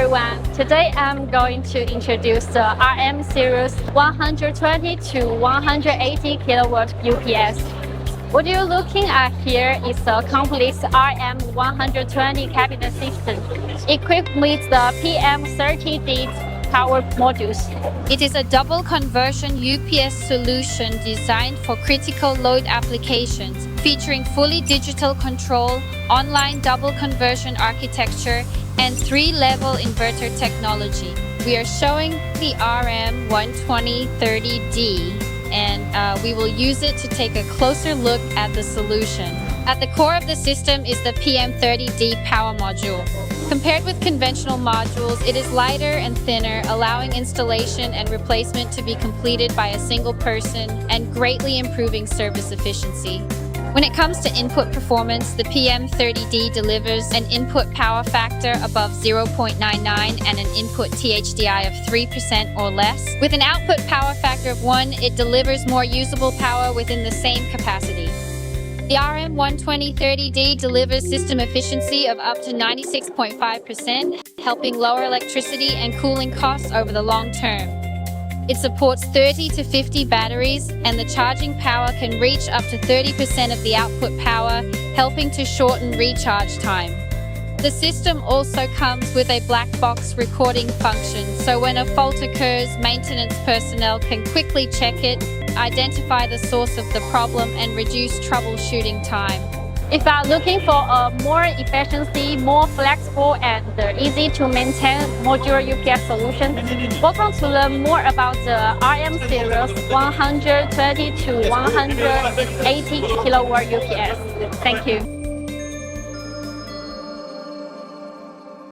everyone. Today I'm going to introduce the RM series 120 to 180 kilowatt UPS. What you're looking at here is a complete RM120 cabinet system equipped with the PM30D power modules. It is a double conversion UPS solution designed for critical load applications, featuring fully digital control, online double conversion architecture, and 3-level inverter technology. We are showing the RM120-30D, and we will use it to take a closer look at the solution. At the core of the system is the PM30D power module. Compared with conventional modules, it is lighter and thinner, allowing installation and replacement to be completed by a single person and greatly improving service efficiency. When it comes to input performance, the PM30D delivers an input power factor above 0.99 and an input THDI of 3% or less. With an output power factor of 1, it delivers more usable power within the same capacity. The RM120-30D delivers system efficiency of up to 96.5%, helping lower electricity and cooling costs over the long term. It supports 30 to 50 batteries, and the charging power can reach up to 30% of the output power, helping to shorten recharge time. The system also comes with a black box recording function, so when a fault occurs, maintenance personnel can quickly check it, identify the source of the problem, and reduce troubleshooting time. If you are looking for a more efficiency, more flexible, and easy to maintain modular UPS solution, welcome to learn more about the RM series 120 to 180 kilowatt UPS. Thank you.